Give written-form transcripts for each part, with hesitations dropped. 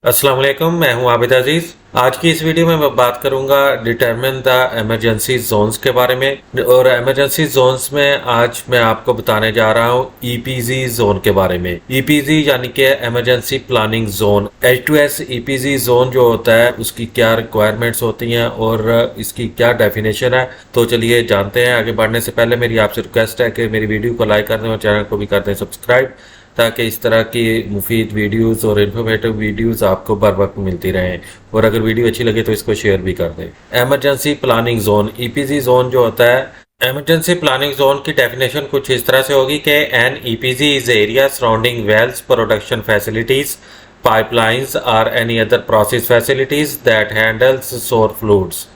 अस्सलाम वालेकुम, मैं हूं आबिद अजीज। आज की इस वीडियो में मैं बात करूंगा डिटरमिन द इमरजेंसी जोन्स के बारे में। और इमरजेंसी जोन्स में आज मैं आपको बताने जा रहा हूं ईपीजी जोन के बारे में। ईपीजी यानी कि emergency planning zone. H2S e-PG zone जो होता है उसकी क्या रिक्वायरमेंट्स होती हैं और इसकी क्या डेफिनेशन है, तो चलिए जानते हैं। आगे बढ़ने से पहले मेरी आपसे रिक्वेस्ट है कि मेरी वीडियो को लाइक कर दें और चैनल को भी कर दें सब्सक्राइब, ताकि इस तरह की मुफीद वीडियोस और इन्फॉर्मेटिव वीडियोस आपको बर वक्त मिलती रहें। और अगर वीडियो अच्छी लगे तो इसको शेयर भी कर दें। Emergency planning zone, EPZ zone जो होता है, इमरजेंसी प्लानिंग जोन की डेफिनेशन कुछ इस तरह से होगी कि an EPZ is area surrounding wells, production facilities, pipelines or any other process facilities that handles source fluids.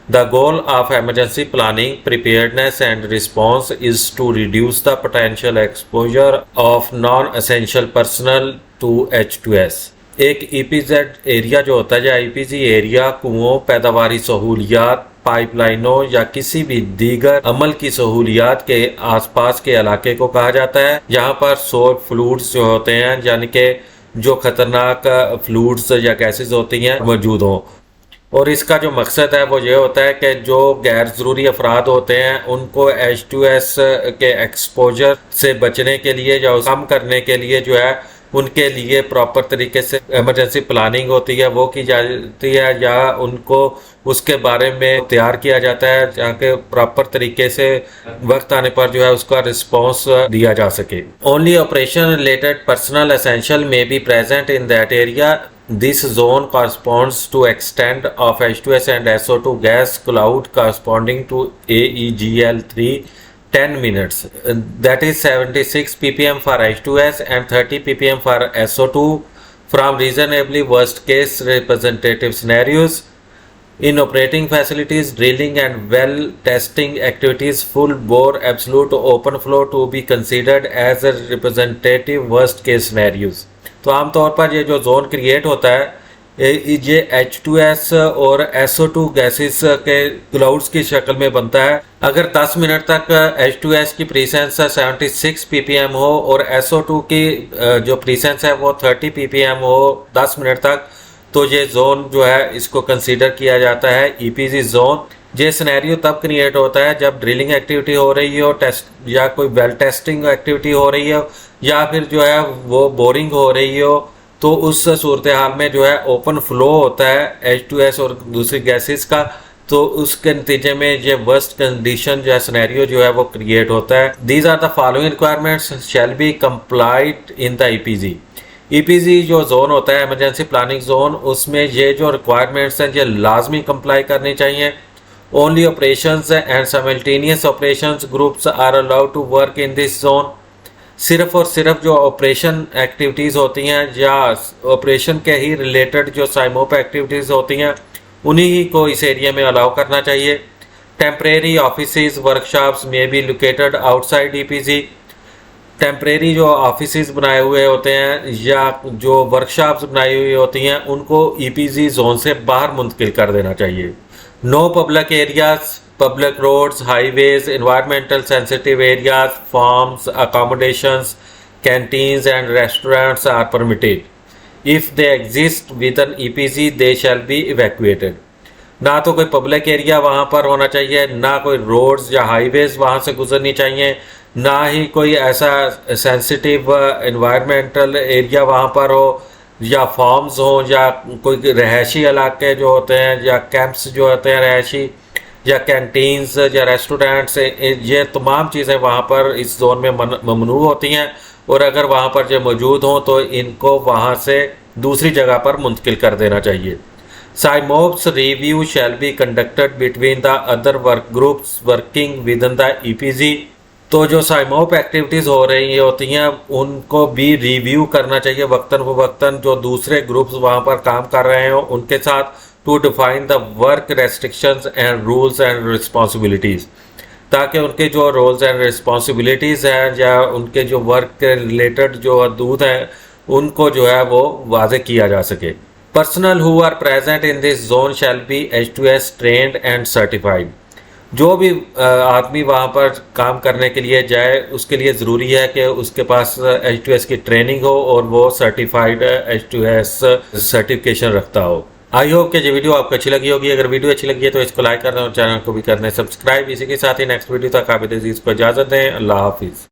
The goal of emergency planning, preparedness and response is to reduce the potential exposure of non-essential personnel to H2S. एक ईपीजेड area जो होता है या e-PG area कुओं, पैदावारी सहूलियात, पाइपलाइनों या किसी भी दीगर अमल की सहूलियात के आसपास के इलाके को कहा जाता है, जहाँ पर सोर्स फ्लूइड्स जो होते हैं यानी कि जो खतरनाक फ्लूइड्स या गैसेस होती हैं मौजूद हों। और इसका जो मकसद है वो ये होता है कि जो गैर ज़रूरी अफराद होते हैं उनको H2S के एक्सपोजर से बचने के लिए या कम करने के लिए जो है उनके लिए प्रॉपर तरीके से इमरजेंसी प्लानिंग होती है वो की जाती है, या उनको उसके बारे में तैयार किया जाता है ताकि प्रॉपर तरीके से वक्त आने पर जो है उसका रिस्पॉन्स दिया जा सके। Only operation related personnel essential may be present in that area. This zone corresponds to extent of H2S and SO2 gas cloud corresponding to AEGL3 10 minutes. That is 76 ppm for H2S and 30 ppm for SO2 from reasonably worst case representative scenarios. In operating facilities, drilling and well testing activities, full bore absolute open flow to be considered as a representative worst case scenarios. तो आमतौर पर ये जो zone create होता है ये H2S और SO2 gases के क्लाउड्स की शक्ल में बनता है। अगर 10 मिनट तक H2S की प्रीसेंस 76 ppm हो और SO2 की जो प्रीसेंस है वो 30 ppm हो 10 मिनट तक, तो ये जोन जो है इसको कंसीडर किया जाता है ईपीजी जोन। ये सिनेरियो तब क्रिएट होता है जब ड्रिलिंग एक्टिविटी हो रही हो, टेस्ट या कोई वेल टेस्टिंग एक्टिविटी हो रही हो, या फिर जो है वो बोरिंग हो रही हो। तो उस सूरत हाल में जो है ओपन फ्लो होता है H2S और दूसरी गैसेस का, तो उसके नतीजे में ये वर्स्ट कंडीशन या सिनेरियो जो है वो क्रिएट होता है। These are the following requirements shall be complied in the EPZ. EPZ जो जोन होता है इमरजेंसी प्लानिंग जोन, उसमें ये जो रिक्वायरमेंट्स हैं ये लाजमी कंप्लाई करनी चाहिए। Only operations and simultaneous operations groups are allowed to work in this zone. सिर्फ और सिर्फ जो ऑपरेशन एक्टिविटीज़ होती हैं या ऑपरेशन के ही रिलेटेड जो साइमोप एक्टिविटीज़ होती हैं उन्हीं ही को इस एरिया में अलाउ करना चाहिए। टेम्परेरी ऑफिसेज वर्कशॉप्स में be located outside e-PG. Temporary जो ऑफिसेज बनाए हुए होते हैं या जो वर्कशॉप्स बनाई हुई होती हैं उनको ईपीजी जोन से बाहर मुंतकिल कर देना चाहिए। No public areas, public roads, highways, environmental sensitive areas, farms, accommodations, canteens and restaurants are permitted. If they exist within EPZ, they shall be evacuated. ना तो कोई पब्लिक एरिया वहाँ पर होना चाहिए, ना कोई रोड्स या हाईवेज वहाँ से गुजरनी चाहिए, ना ही कोई ऐसा सेंसिटिव एनवायरमेंटल एरिया वहाँ पर हो, या फार्म्स हो, या कोई रहायशी इलाके जो होते हैं या कैंप्स जो होते हैं रहायशी, या कैंटीन्स या रेस्टोरेंट्स, ये तमाम चीज़ें वहाँ पर इस जोन में ममनू होती हैं। और अगर वहाँ पर जो मौजूद हों तो इनको वहाँ से दूसरी जगह पर मुंतकिल कर देना चाहिए। SIMOPS review shall be conducted between the other work groups working with in the EPG. तो जो साइमोप एक्टिविटीज़ हो रही होती हैं उनको भी रिव्यू करना चाहिए वक्तन फवक्तन, जो दूसरे ग्रुप्स वहाँ पर काम कर रहे हों उनके साथ, to define the work restrictions and rules and responsibilities, ताकि उनके जो रोल्स एंड रिस्पॉन्सिबिलिटीज़ हैं या उनके जो वर्क के रिलेटेड जो हदूद हैं उनको जो है वो वाज़े किया जा सके। Personnel who are present in this zone shall be H2S trained and certified. जो भी आदमी वहाँ पर काम करने के लिए जाए उसके लिए ज़रूरी है कि उसके पास H2S की ट्रेनिंग हो और वो सर्टिफाइड H2S सर्टिफिकेशन रखता हो। आई होप कि ये वीडियो आपको अच्छी लगी होगी। अगर वीडियो अच्छी लगी है तो इसको लाइक कर दें और चैनल को भी कर दें सब्सक्राइब। इसी के साथ ही नेक्स्ट वीडियो तक आबिद अजीज़ को इजाज़त दें। अल्लाह हाफिज़।